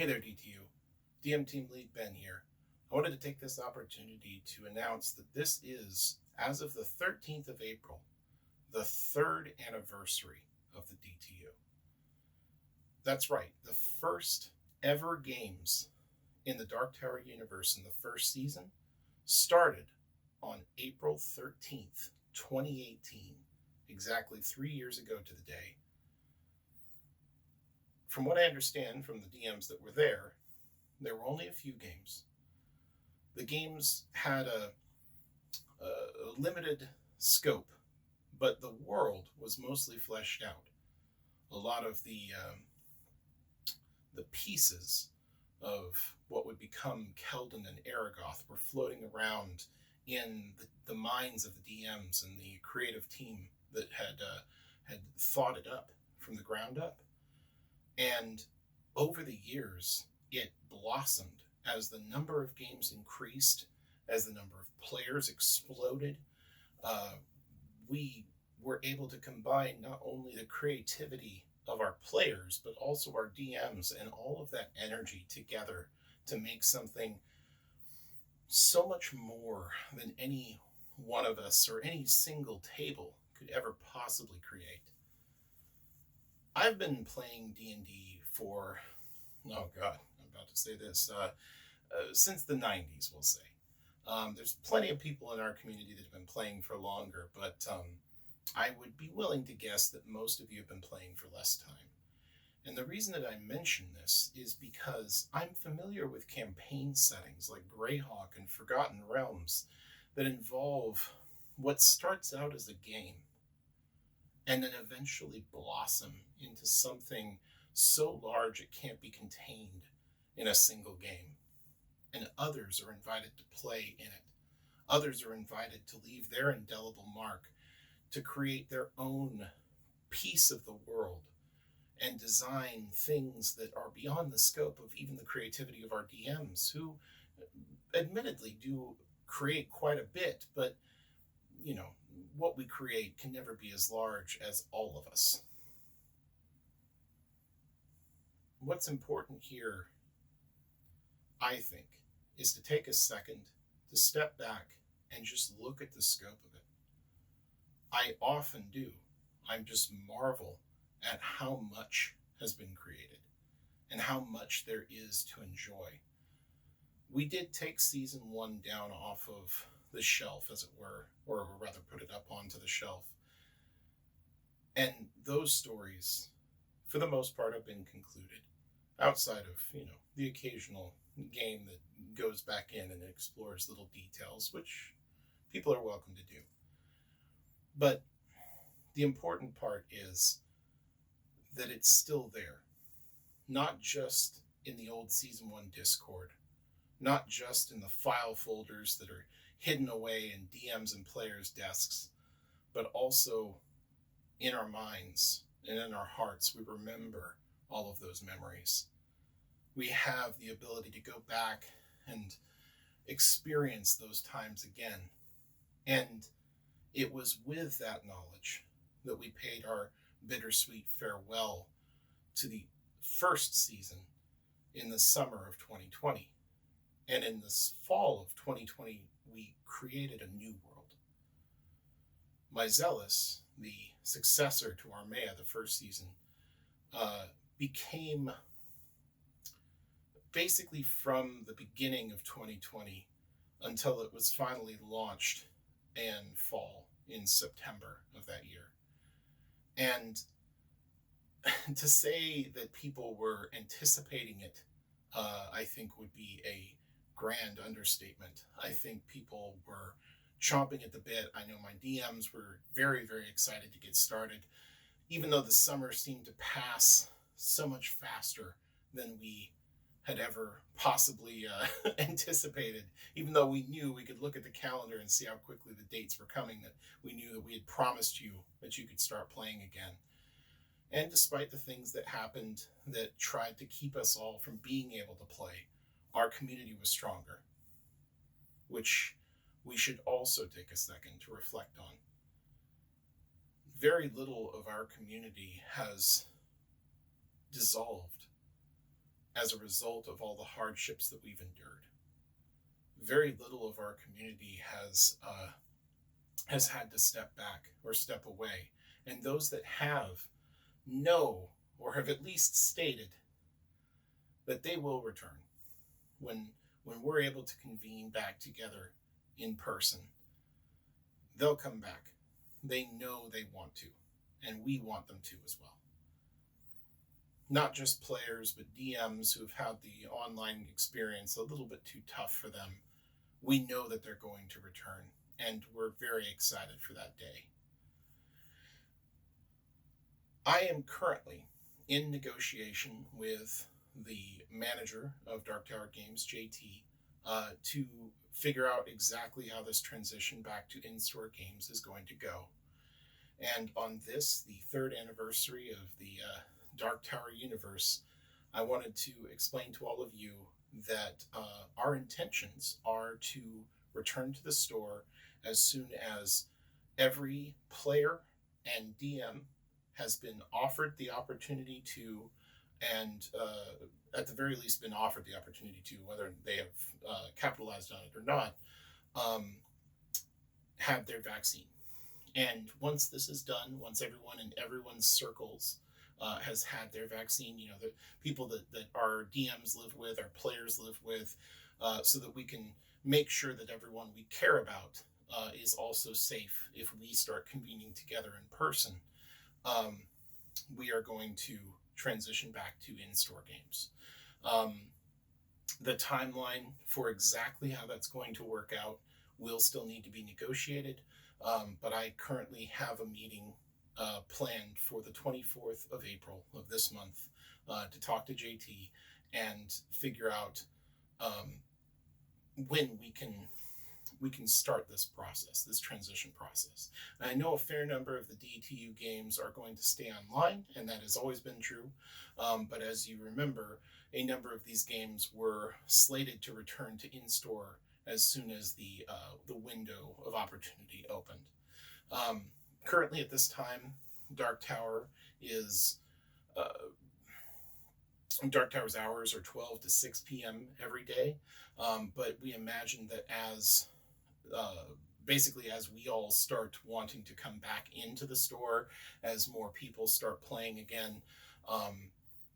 Hey there, DTU. DM Team Lead Ben here. I wanted to take this opportunity to announce that this is, as of the 13th of April, the third anniversary of the DTU. That's right, the first ever games in the Dark Tower universe in the first season started on April 13th, 2018, exactly 3 years ago to the day. From what I understand from the DMs that were there were only a few games. The games had a limited scope, but the world was mostly fleshed out. A lot of the pieces of what would become Keldon and Aragoth were floating around in the minds of the DMs and the creative team that had thought it up from the ground up. And over the years, it blossomed as the number of games increased, as the number of players exploded. We were able to combine not only the creativity of our players, but also our DMs and all of that energy together to make something so much more than any one of us or any single table could ever possibly create. I've been playing D&D for, oh God, I'm about to say this, since the 90s, we'll say. There's plenty of people in our community that have been playing for longer, but I would be willing to guess that most of you have been playing for less time. And the reason that I mention this is because I'm familiar with campaign settings like Greyhawk and Forgotten Realms that involve what starts out as a game and then eventually blossom into something so large it can't be contained in a single game. And others are invited to play in it. Others are invited to leave their indelible mark, to create their own piece of the world and design things that are beyond the scope of even the creativity of our DMs, who admittedly do create quite a bit, but what we create can never be as large as all of us. What's important here, I think, is to take a second to step back and just look at the scope of it. I often do. I just marvel at how much has been created and how much there is to enjoy. We did take season 1 down off of the shelf, as it were, or rather put it up onto the shelf. And those stories, for the most part, have been concluded, outside of, the occasional game that goes back in and explores little details, which people are welcome to do. But the important part is that it's still there, not just in the old season 1 Discord, not just in the file folders that are hidden away in DMs and players' desks, but also in our minds and in our hearts. We remember all of those memories. We have the ability to go back and experience those times again. And it was with that knowledge that we paid our bittersweet farewell to the first season in the summer of 2020. And in the fall of 2020, we created a new world. Myzelis, the successor to Armea, the first season, became basically from the beginning of 2020 until it was finally launched in fall, in September of that year. And to say that people were anticipating it, I think would be a grand understatement. I think people were chomping at the bit. I know my DMs were very, very excited to get started, even though the summer seemed to pass so much faster than we had ever possibly anticipated, even though we knew we could look at the calendar and see how quickly the dates were coming, that we knew that we had promised you that you could start playing again. And despite the things that happened that tried to keep us all from being able to play, our community was stronger, which we should also take a second to reflect on. Very little of our community has dissolved as a result of all the hardships that we've endured. Very little of our community has had to step back or step away, and those that have know, or have at least stated, that they will return when we're able to convene back together in person. They'll come back. They know they want to, and we want them to as well. Not just players, but DMs who have had the online experience a little bit too tough for them. We know that they're going to return, and we're very excited for that day. I am currently in negotiation with the manager of Dark Tower Games, JT, to figure out exactly how this transition back to InStore Games is going to go. And on this, the third anniversary of the Dark Tower universe, I wanted to explain to all of you that our intentions are to return to the store as soon as every player and DM has been offered the opportunity to, and at the very least been offered the opportunity to, whether they have capitalized on it or not, have their vaccine. And once this is done, once everyone in everyone's circles has had their vaccine, the people that our DMs live with, our players live with, so that we can make sure that everyone we care about is also safe if we start convening together in person, we are going to transition back to InStore Games. The timeline for exactly how that's going to work out will still need to be negotiated, but I currently have a meeting planned for the 24th of April of this month to talk to JT and figure out when we can start this process, this transition process. And I know a fair number of the DTU games are going to stay online, and that has always been true. But as you remember, a number of these games were slated to return to in-store as soon as the window of opportunity opened. Currently at this time, Dark Tower's hours are 12 to 6 p.m. every day. But we imagine that as we all start wanting to come back into the store, as more people start playing again,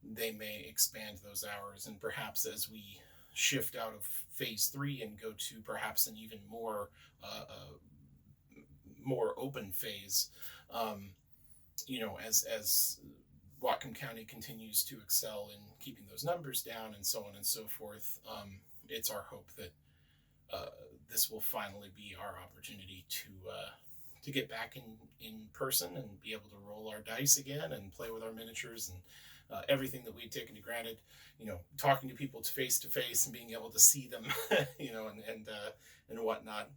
they may expand those hours. And perhaps as we shift out of phase 3 and go to perhaps an even more open phase, as Whatcom County continues to excel in keeping those numbers down and so on and so forth, it's our hope that this will finally be our opportunity to get back in person and be able to roll our dice again and play with our miniatures and everything that we'd taken for granted. Talking to people face to face and being able to see them, and whatnot.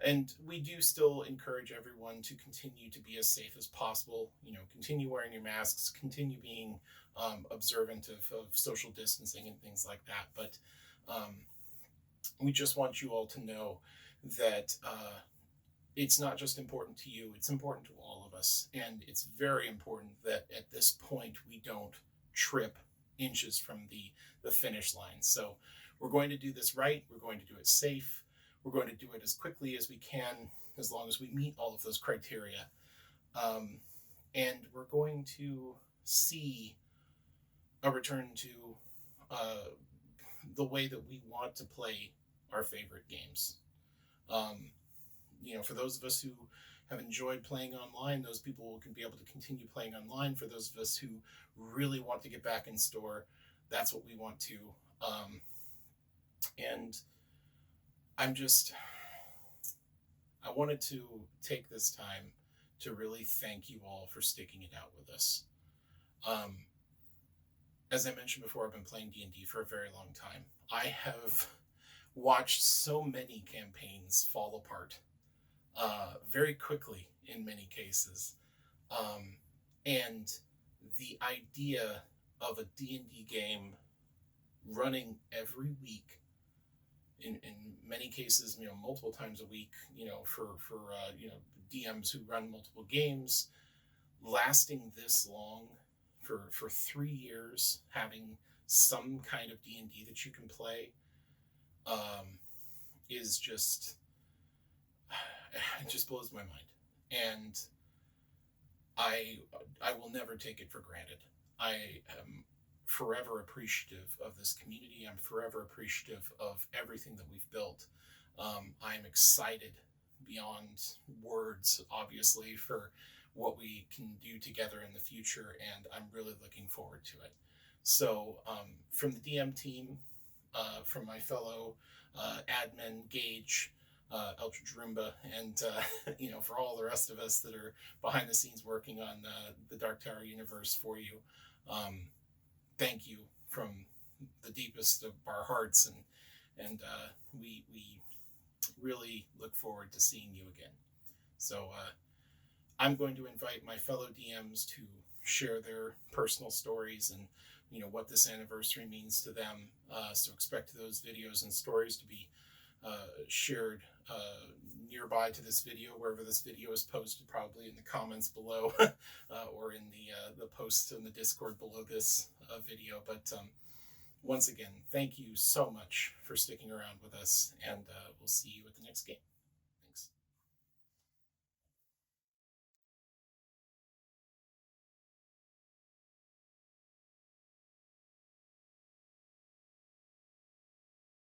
And we do still encourage everyone to continue to be as safe as possible. Continue wearing your masks, continue being observant of social distancing and things like that. But we just want you all to know that it's not just important to you, it's important to all of us. And it's very important that at this point we don't trip inches from the finish line. So we're going to do this right, we're going to do it safe, we're going to do it as quickly as we can, as long as we meet all of those criteria. And we're going to see a return to the way that we want to play our favorite games. For those of us who have enjoyed playing online, those people can be able to continue playing online. For those of us who really want to get back in store, that's what we want to. And I wanted to take this time to really thank you all for sticking it out with us. As I mentioned before, I've been playing D&D for a very long time. I have watched so many campaigns fall apart very quickly in many cases. And the idea of a D&D game running every week, in many cases, multiple times a week, for DMs who run multiple games, lasting this long for 3 years, having some kind of D&D that you can play is just, it just blows my mind. And I will never take it for granted. I am forever appreciative of this community. I'm forever appreciative of everything that we've built. I'm excited beyond words, obviously, for what we can do together in the future, and I'm really looking forward to it. So, from the DM team, from my fellow admin Gage, Eldridge Roomba, and for all the rest of us that are behind the scenes working on the Dark Tower universe for you, thank you from the deepest of our hearts, and we really look forward to seeing you again. So I'm going to invite my fellow DMs to share their personal stories and what this anniversary means to them. So expect those videos and stories to be shared nearby to this video, wherever this video is posted, probably in the comments below or in the posts in the Discord below this video. But once again, thank you so much for sticking around with us, and we'll see you at the next game.